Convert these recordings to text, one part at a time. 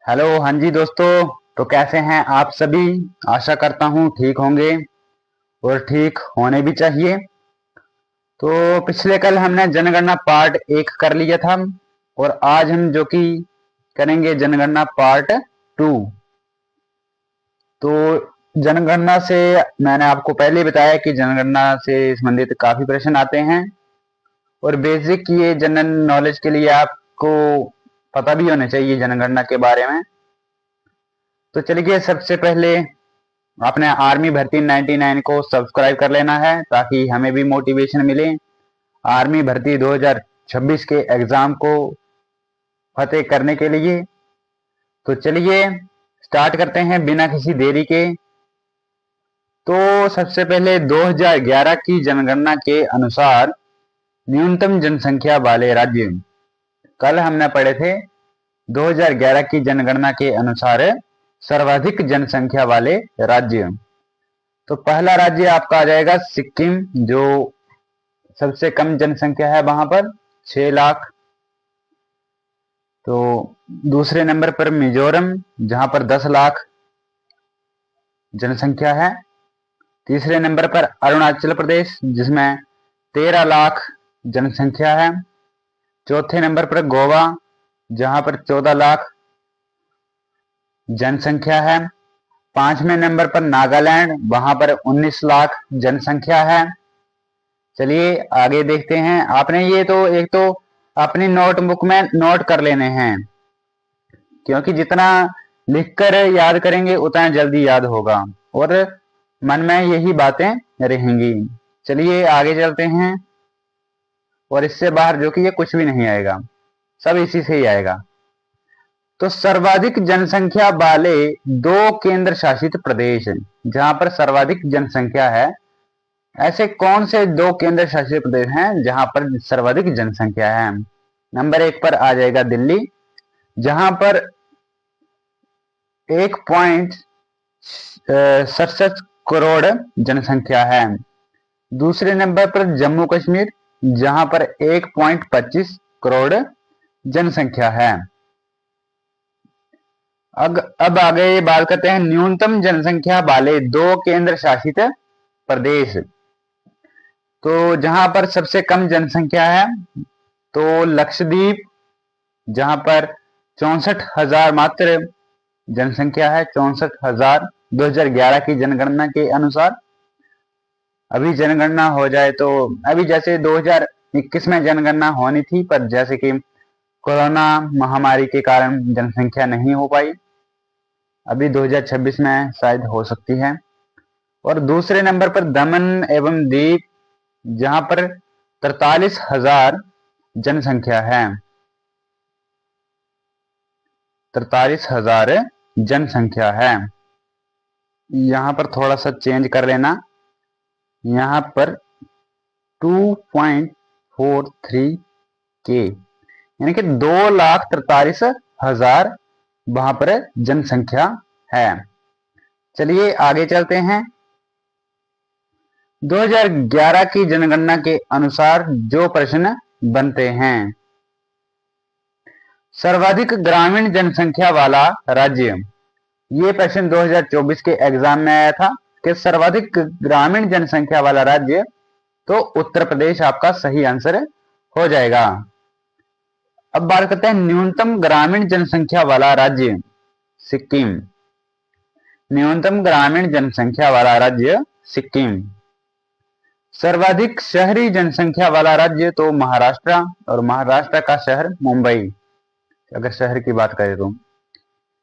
Hello, हाँ जी दोस्तों। तो कैसे हैं आप सभी? आशा करता हूँ ठीक होंगे और ठीक होने भी चाहिए। तो पिछले कल हमने जनगणना पार्ट 1 कर लिया था और आज हम जो कि करेंगे जनगणना पार्ट 2। तो जनगणना से मैंने आपको पहले ही बताया कि जनगणना से संबंधित काफी प्रश्न आते हैं और बेसिक ये जनरल नॉलेज के लिए आपको पता भी होना चाहिए जनगणना के बारे में। तो चलिए, सबसे पहले आपने आर्मी भर्ती 99 को सब्सक्राइब कर लेना है ताकि हमें भी मोटिवेशन मिले आर्मी भर्ती 2026 के एग्जाम को फतेह करने के लिए। तो चलिए स्टार्ट करते हैं बिना किसी देरी के। तो सबसे पहले 2011 की जनगणना के अनुसार न्यूनतम जनसंख्या वाले राज्य, कल हमने पढ़े थे 2011 की जनगणना के अनुसार सर्वाधिक जनसंख्या वाले राज्य। तो पहला राज्य आपका आ जाएगा सिक्किम, जो सबसे कम जनसंख्या है वहां पर 6 लाख। तो दूसरे नंबर पर मिजोरम, जहां पर 10 लाख जनसंख्या है। तीसरे नंबर पर अरुणाचल प्रदेश, जिसमें 13 लाख जनसंख्या है। चौथे नंबर पर गोवा, जहां पर 14 लाख जनसंख्या है। पांचवें नंबर पर नागालैंड, वहां पर 19 लाख जनसंख्या है। चलिए आगे देखते हैं। आपने ये तो एक तो अपनी नोटबुक में नोट कर लेने हैं, क्योंकि जितना लिखकर याद करेंगे उतना जल्दी याद होगा और मन में यही बातें रहेंगी। चलिए आगे चलते हैं। और इससे बाहर जो कि ये कुछ भी नहीं आएगा, सब इसी से ही आएगा। तो सर्वाधिक जनसंख्या वाले दो केंद्र शासित प्रदेश, जहां पर सर्वाधिक जनसंख्या है, ऐसे कौन से दो केंद्र शासित प्रदेश हैं जहां पर सर्वाधिक जनसंख्या है? नंबर 1 पर आ जाएगा दिल्ली, जहां पर 1.67 करोड़ जनसंख्या है। दूसरे नंबर पर जम्मू कश्मीर, जहां पर 1.25 करोड़ जनसंख्या है। अब आगे बात करते हैं न्यूनतम जनसंख्या वाले दो केंद्र शासित प्रदेश। तो जहां पर सबसे कम जनसंख्या है, तो लक्षद्वीप, जहां पर 64,000 मात्र जनसंख्या है। 64,000 2011 की जनगणना के अनुसार। अभी जनगणना हो जाए तो अभी जैसे 2021 में जनगणना होनी थी, पर जैसे कि कोरोना महामारी के कारण जनसंख्या नहीं हो पाई। अभी 2026 में शायद हो सकती है। और दूसरे नंबर पर दमन एवं दीव, जहां पर 43,000 जनसंख्या है। 43,000 जनसंख्या है। यहां पर थोड़ा सा चेंज कर लेना, यहां पर 2.43 के, यानी कि 2,43,000 वहां पर जनसंख्या है। चलिए आगे चलते हैं। 2011 की जनगणना के अनुसार जो प्रश्न बनते हैं, सर्वाधिक ग्रामीण जनसंख्या वाला राज्य। ये प्रश्न 2024 के एग्जाम में आया था कि सर्वाधिक ग्रामीण जनसंख्या वाला राज्य, तो उत्तर प्रदेश आपका सही आंसर हो जाएगा। अब बात करते हैं न्यूनतम ग्रामीण जनसंख्या वाला राज्य, सिक्किम। न्यूनतम ग्रामीण जनसंख्या वाला राज्य सिक्किम। सर्वाधिक शहरी जनसंख्या वाला राज्य तो महाराष्ट्र, और महाराष्ट्र का शहर मुंबई, अगर शहर की बात करें तो।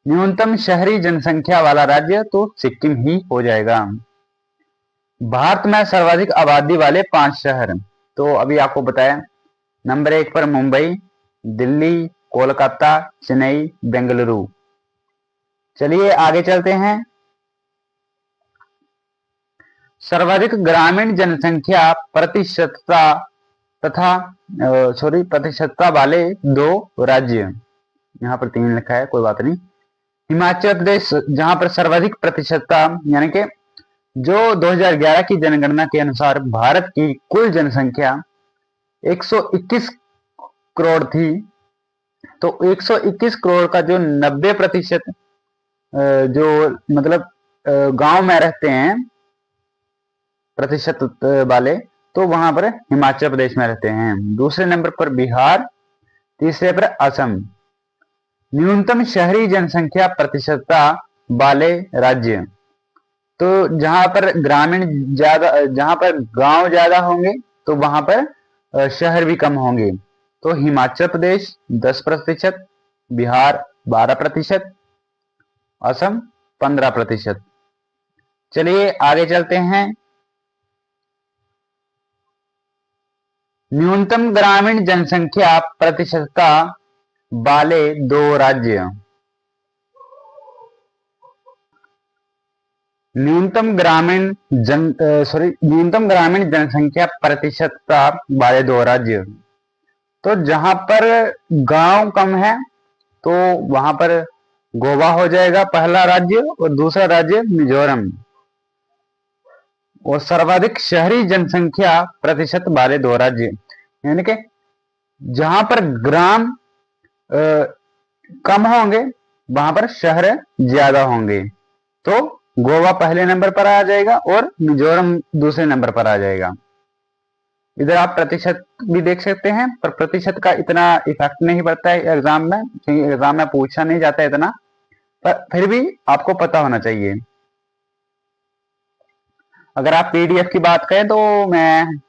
न्यूनतम शहरी जनसंख्या वाला राज्य तो सिक्किम ही हो जाएगा। भारत में सर्वाधिक आबादी वाले 5 शहर, तो अभी आपको बताया। नंबर 1 पर मुंबई, दिल्ली, कोलकाता, चेन्नई, बेंगलुरु। चलिए आगे चलते हैं। सर्वाधिक ग्रामीण जनसंख्या प्रतिशतता तथा प्रतिशतता वाले दो राज्य, यहाँ पर 3 लिखा है, कोई बात नहीं। हिमाचल प्रदेश, जहां पर सर्वाधिक प्रतिशतता, यानी कि जो 2011 की जनगणना के अनुसार भारत की कुल जनसंख्या 121 करोड़ थी, तो 121 करोड़ का जो 90% जो मतलब गांव में रहते हैं प्रतिशत वाले, तो वहां पर हिमाचल प्रदेश में रहते हैं। दूसरे नंबर पर बिहार, तीसरे पर असम। न्यूनतम शहरी जनसंख्या प्रतिशतता वाले राज्य, तो जहां पर ग्रामीण ज्यादा, जहां पर गांव ज्यादा होंगे तो वहां पर शहर भी कम होंगे। तो हिमाचल प्रदेश 10%, बिहार 12%, असम 15%। चलिए आगे चलते हैं। न्यूनतम ग्रामीण जनसंख्या प्रतिशतता वाले 2 राज्य। न्यूनतम ग्रामीण जनसंख्या प्रतिशतता वाले 2 राज्य, तो जहां पर गांव कम है तो वहां पर गोवा हो जाएगा पहला राज्य, और दूसरा राज्य मिजोरम। और सर्वाधिक शहरी जनसंख्या प्रतिशत वाले 2 राज्य, यानी कि जहां पर ग्राम कम होंगे वहां पर शहर ज्यादा होंगे। तो गोवा पहले नंबर पर आ जाएगा और मिजोरम दूसरे नंबर पर आ जाएगा। इधर आप प्रतिशत भी देख सकते हैं, पर प्रतिशत का इतना इफेक्ट नहीं पड़ता है एग्जाम में, क्योंकि एग्जाम में पूछा नहीं जाता इतना, पर फिर भी आपको पता होना चाहिए। अगर आप पीडीएफ की बात करें तो मैं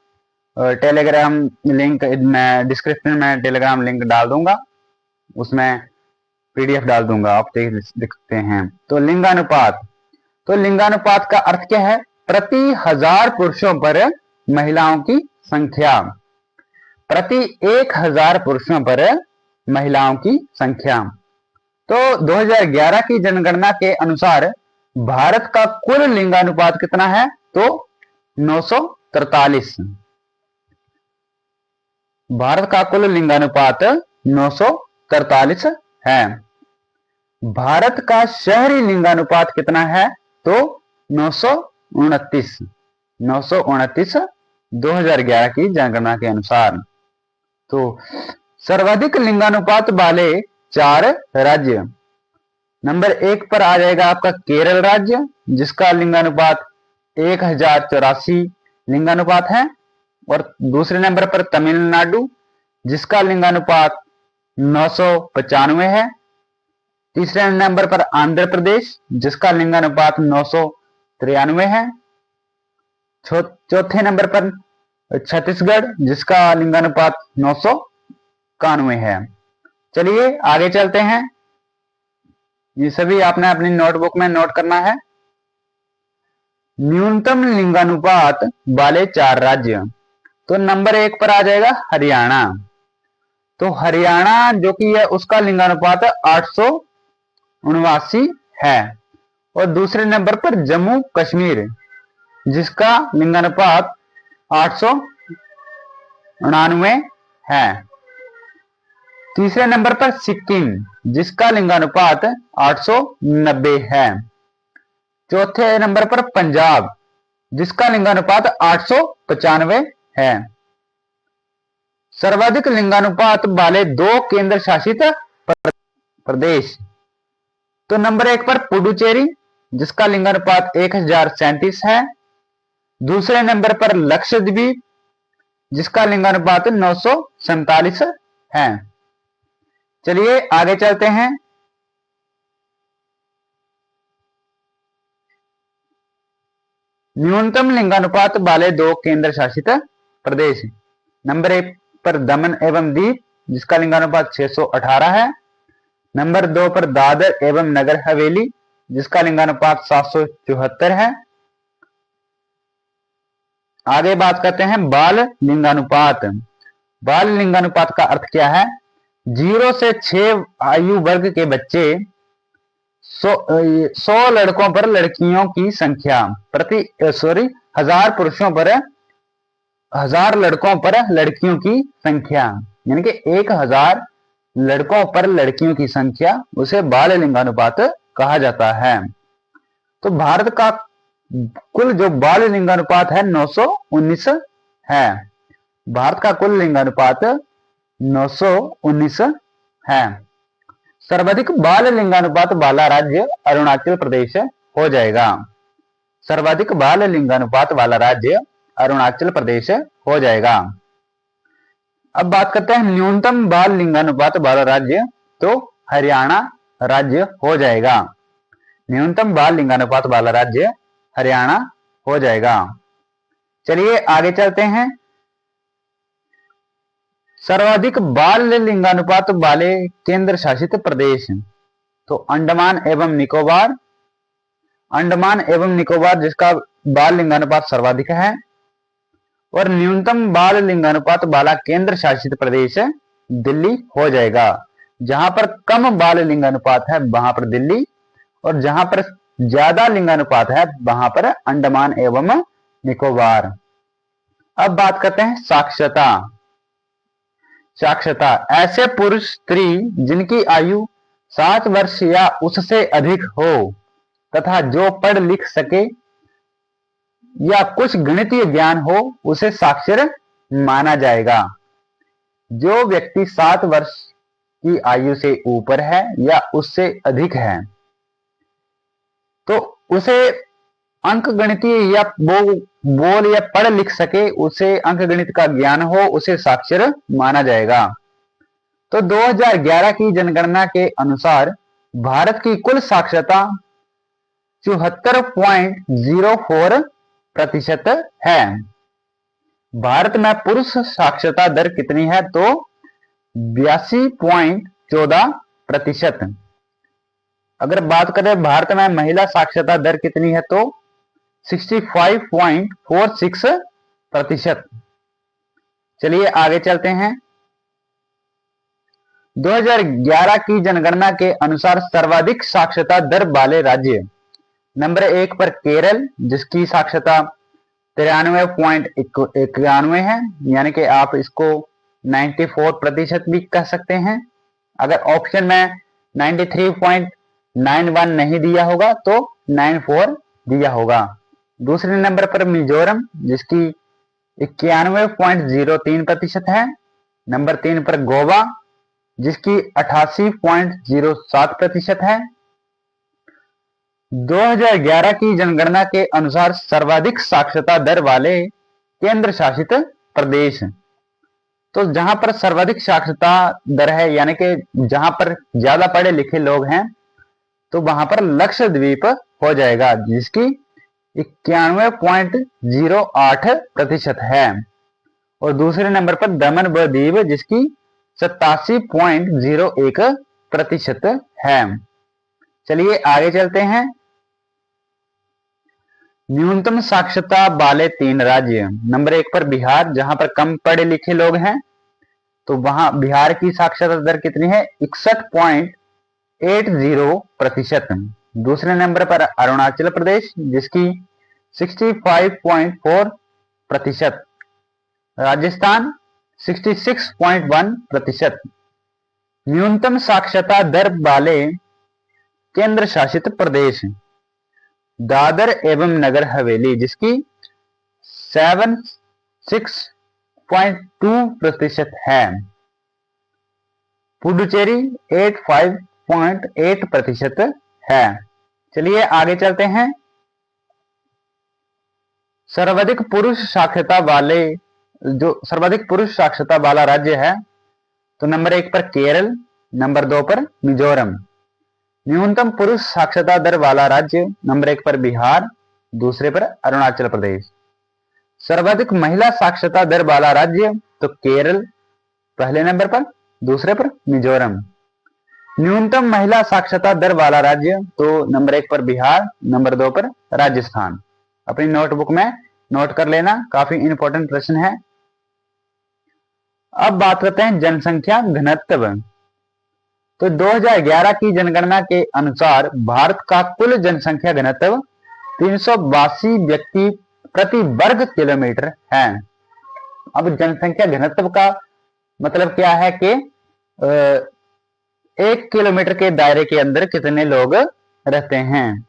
टेलीग्राम लिंक, मैं डिस्क्रिप्शन में टेलीग्राम लिंक डाल दूंगा, उसमें पीडीएफ डाल दूंगा, आप देख सकते हैं। तो लिंगानुपात, तो लिंगानुपात का अर्थ क्या है? प्रति 1000 पुरुषों पर महिलाओं की संख्या, प्रति 1000 पुरुषों पर महिलाओं की संख्या। तो 2011 की जनगणना के अनुसार भारत का कुल लिंगानुपात कितना है? तो 943। भारत का कुल लिंगानुपात 943 है। भारत का शहरी लिंगानुपात कितना है? तो 929। 929 2011 की जनगणना के अनुसार। तो सर्वाधिक लिंगानुपात वाले 4 राज्य, नंबर 1 पर आ जाएगा आपका केरल राज्य, जिसका लिंगानुपात 1084 लिंगानुपात है। और दूसरे नंबर पर तमिलनाडु, जिसका लिंगानुपात 995 है। तीसरे नंबर पर आंध्र प्रदेश, जिसका लिंगानुपात 993 है। चौथे नंबर पर छत्तीसगढ़, जिसका लिंगानुपात 991 है। चलिए आगे चलते हैं। ये सभी आपने अपनी नोटबुक में नोट करना है। न्यूनतम लिंगानुपात वाले 4 राज्य, तो नंबर 1 पर आ जाएगा हरियाणा। तो हरियाणा जो कि है उसका लिंगानुपात 879 है। और दूसरे नंबर पर जम्मू कश्मीर, जिसका लिंगानुपात 899 है। तीसरे नंबर पर सिक्किम, जिसका लिंगानुपात 890 है। चौथे नंबर पर पंजाब, जिसका लिंगानुपात 895 है। सर्वाधिक लिंगानुपात वाले 2 केंद्र शासित प्रदेश, तो नंबर 1 पर पुडुचेरी, जिसका लिंगानुपात 1037 है। दूसरे नंबर पर लक्षद्वीप, जिसका लिंगानुपात 947 है। चलिए आगे चलते हैं। न्यूनतम लिंगानुपात वाले 2 केंद्र शासित प्रदेश, नंबर 1 पर दमन एवं दीव, जिसका लिंगानुपात 618 है। नंबर 2 पर दादर एवं नगर हवेली, जिसका लिंगानुपात 774 है। आगे बात करते हैं बाल लिंगानुपात। बाल लिंगानुपात का अर्थ क्या है? 0 से 6 आयु वर्ग के बच्चे 100 लड़कों पर लड़कियों की संख्या, 1000 पुरुषों पर 1000 लड़कों पर लड़कियों की संख्या, यानी कि 1000 लड़कों पर लड़कियों की संख्या, उसे बाल लिंगानुपात कहा जाता है। तो भारत का कुल जो बाल लिंगानुपात है 919 है। भारत का कुल लिंगानुपात 919 है। सर्वाधिक बाल लिंगानुपात वाला राज्य अरुणाचल प्रदेश हो जाएगा। सर्वाधिक बाल लिंगानुपात वाला राज्य अरुणाचल प्रदेश हो जाएगा। अब बात करते हैं न्यूनतम बाल लिंगानुपात वाला राज्य, तो हरियाणा राज्य हो जाएगा। न्यूनतम बाल लिंगानुपात वाला राज्य हरियाणा हो जाएगा। चलिए आगे चलते हैं। सर्वाधिक बाल लिंगानुपात वाले केंद्र शासित प्रदेश, तो अंडमान एवं निकोबार, अंडमान एवं निकोबार जिसका बाल लिंगानुपात सर्वाधिक है। और न्यूनतम बाल लिंगानुपात वाला केंद्र शासित प्रदेश दिल्ली हो जाएगा। जहां पर कम बाल लिंगानुपात है वहां पर दिल्ली, और जहां पर ज्यादा लिंगानुपात है वहां पर अंडमान एवं निकोबार। अब बात करते हैं साक्षरता। साक्षरता, ऐसे पुरुष स्त्री जिनकी आयु 60 वर्ष या उससे अधिक हो तथा जो पढ़ लिख सके या कुछ गणितीय ज्ञान हो उसे साक्षर माना जाएगा। जो व्यक्ति 60 वर्ष की आयु से ऊपर है या उससे अधिक है तो उसे अंक गणितीय या बोल या पढ़ लिख सके, उसे अंक गणित का ज्ञान हो, उसे साक्षर माना जाएगा। तो 2011 की जनगणना के अनुसार भारत की कुल साक्षरता 74.04% है। भारत में पुरुष साक्षरता दर कितनी है, तो 82.14%। अगर बात करें भारत में महिला साक्षरता दर कितनी है, तो 65.46%। चलिए आगे चलते हैं। 2011 की जनगणना के अनुसार सर्वाधिक साक्षरता दर वाले राज्य, नंबर 1 पर केरल जिसकी साक्षरता 93.91 है, यानी कि आप इसको 94% भी कह सकते हैं। अगर ऑप्शन में 93.91 नहीं दिया होगा तो 94 दिया होगा। दूसरे नंबर पर मिजोरम जिसकी 91.03% है। नंबर 3 पर गोवा जिसकी 88.07% है। 2011 की जनगणना के अनुसार सर्वाधिक साक्षरता दर वाले केंद्र शासित प्रदेश, तो जहां पर सर्वाधिक साक्षरता दर है यानी कि जहां पर ज्यादा पढ़े लिखे लोग हैं तो वहां पर लक्षद्वीप हो जाएगा जिसकी 91.08% है। और दूसरे नंबर पर दमन व दीव जिसकी 87.01% है। चलिए आगे चलते हैं। न्यूनतम साक्षरता वाले 3 राज्य, नंबर 1 पर बिहार जहां पर कम पढ़े लिखे लोग हैं, तो वहां बिहार की साक्षरता दर कितनी है, 61.80%। दूसरे नंबर पर अरुणाचल प्रदेश जिसकी 65.4%। राजस्थान 66.1%। न्यूनतम साक्षरता दर वाले केंद्र शासित प्रदेश, दादर एवं नगर हवेली जिसकी 76.2% है। पुडुचेरी 85.8% है। चलिए आगे चलते हैं। सर्वाधिक पुरुष साक्षरता वाला राज्य है, तो नंबर 1 पर केरल, नंबर 2 पर मिजोरम। न्यूनतम पुरुष साक्षरता दर वाला राज्य, नंबर 1 पर बिहार, दूसरे पर अरुणाचल प्रदेश। सर्वाधिक महिला साक्षरता दर वाला राज्य, तो केरल पहले नंबर पर, दूसरे पर मिजोरम। न्यूनतम महिला साक्षरता दर वाला राज्य, तो नंबर 1 पर बिहार, नंबर 2 पर राजस्थान। अपनी नोटबुक में नोट कर लेना, काफी इंपॉर्टेंट प्रश्न है। अब बात करते हैं जनसंख्या घनत्व। तो 2011 की जनगणना के अनुसार भारत का कुल जनसंख्या घनत्व 382 व्यक्ति प्रति वर्ग किलोमीटर है। अब जनसंख्या घनत्व का मतलब क्या है कि 1 किलोमीटर के दायरे के अंदर कितने लोग रहते हैं।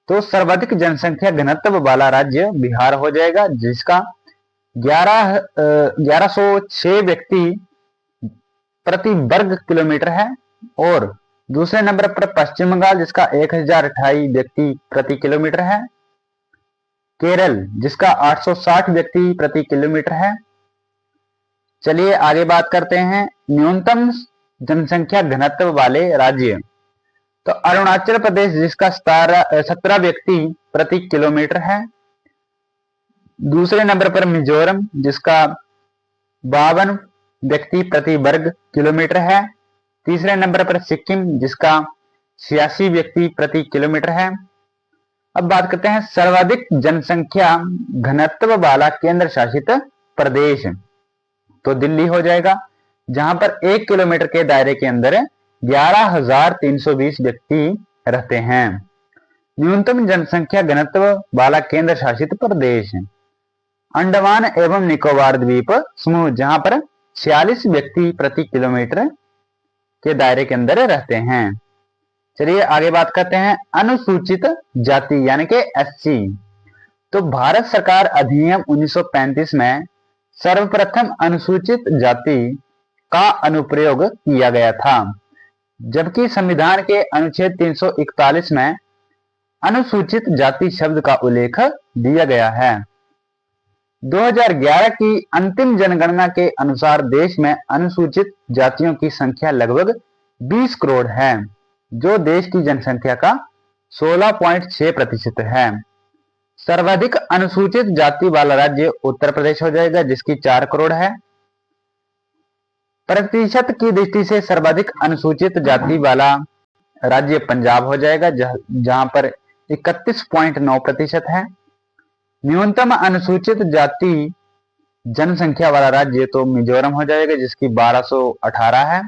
तो सर्वाधिक जनसंख्या घनत्व वाला राज्य बिहार हो जाएगा जिसका 1106 व्यक्ति प्रति वर्ग किलोमीटर है। और दूसरे नंबर पर पश्चिम बंगाल जिसका 1028 व्यक्ति प्रति किलोमीटर है। केरल जिसका 860 व्यक्ति प्रति किलोमीटर है। चलिए आगे बात करते हैं न्यूनतम जनसंख्या घनत्व वाले राज्य। तो अरुणाचल प्रदेश जिसका 17 व्यक्ति प्रति किलोमीटर है। दूसरे नंबर पर मिजोरम जिसका 52 व्यक्ति प्रति वर्ग किलोमीटर है। तीसरे नंबर पर सिक्किम जिसका 86 व्यक्ति प्रति किलोमीटर है। अब बात करते हैं सर्वाधिक जनसंख्या घनत्व वाला केंद्र शासित प्रदेश। तो दिल्ली हो जाएगा, जहां पर 1 किलोमीटर के दायरे के अंदर 11,320 व्यक्ति रहते हैं। न्यूनतम जनसंख्या घनत्व वाला केंद्र शासित प्रदेश अंडमान एवं निकोबार द्वीप समूह, जहां पर 46 व्यक्ति प्रति किलोमीटर के दायरे के अंदर रहते हैं। चलिए आगे बात करते हैं अनुसूचित जाति यानी कि एससी। तो भारत सरकार अधिनियम 1935 में सर्वप्रथम अनुसूचित जाति का अनुप्रयोग किया गया था, जबकि संविधान के अनुच्छेद 341 में अनुसूचित जाति शब्द का उल्लेख दिया गया है। 2011 की अंतिम जनगणना के अनुसार देश में अनुसूचित जातियों की संख्या लगभग 20 करोड़ है, जो देश की जनसंख्या का 16.6% है। सर्वाधिक अनुसूचित जाति वाला राज्य उत्तर प्रदेश हो जाएगा, जिसकी 4 करोड़ है। प्रतिशत की दृष्टि से सर्वाधिक अनुसूचित जाति वाला राज्य पंजाब हो जाएगा, जहां पर 31.9% है। न्यूनतम अनुसूचित जाति जनसंख्या वाला राज्य तो मिजोरम हो जाएगा, जिसकी 1218 है।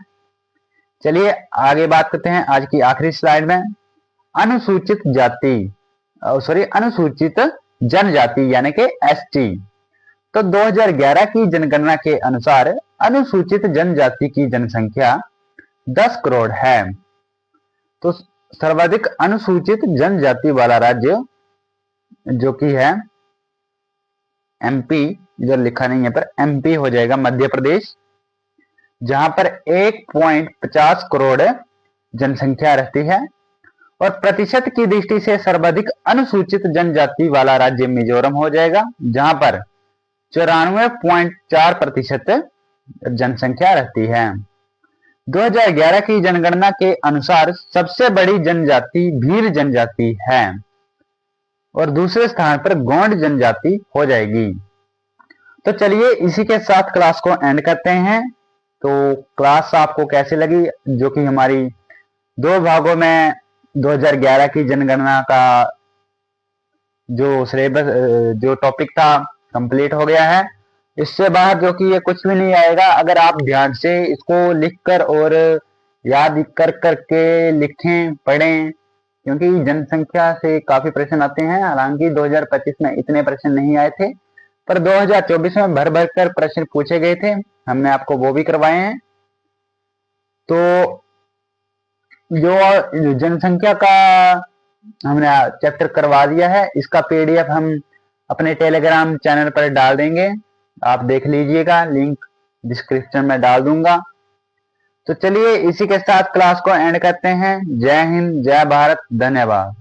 चलिए आगे बात करते हैं आज की आखिरी स्लाइड में अनुसूचित जनजाति यानी कि एसटी। तो 2011 की जनगणना के अनुसार अनुसूचित जनजाति की जनसंख्या 10 करोड़ है। तो सर्वाधिक अनुसूचित जनजाति वाला राज्य जो कि है एमपी, इधर लिखा नहीं है पर एमपी हो जाएगा, मध्य प्रदेश, जहां पर 1.50 करोड़ जनसंख्या रहती है। और प्रतिशत की दृष्टि से सर्वाधिक अनुसूचित जनजाति वाला राज्य मिजोरम हो जाएगा, जहां पर 94.4% जनसंख्या रहती है। 2011 की जनगणना के अनुसार सबसे बड़ी जनजाति भील जनजाति है और दूसरे स्थान पर गोंड जनजाति हो जाएगी। तो चलिए इसी के साथ क्लास को एंड करते हैं। तो क्लास आपको कैसे लगी, जो कि हमारी 2 भागों में 2011 की जनगणना का जो सिलेबस जो टॉपिक था कंप्लीट हो गया है। इससे बाहर जो कि ये कुछ भी नहीं आएगा अगर आप ध्यान से इसको लिखकर और याद कर करके लिखें पढ़ें, क्योंकि जनसंख्या से काफी प्रश्न आते हैं। हालांकि 2025 में इतने प्रश्न नहीं आए थे, पर 2024 में भर भर कर प्रश्न पूछे गए थे, हमने आपको वो भी करवाए हैं। तो जो जनसंख्या का हमने चैप्टर करवा दिया है, इसका पीडीएफ हम अपने टेलीग्राम चैनल पर डाल देंगे, आप देख लीजिएगा, लिंक डिस्क्रिप्शन में डाल दूंगा। तो चलिए इसी के साथ क्लास को एंड करते हैं। जय हिंद, जय भारत, धन्यवाद।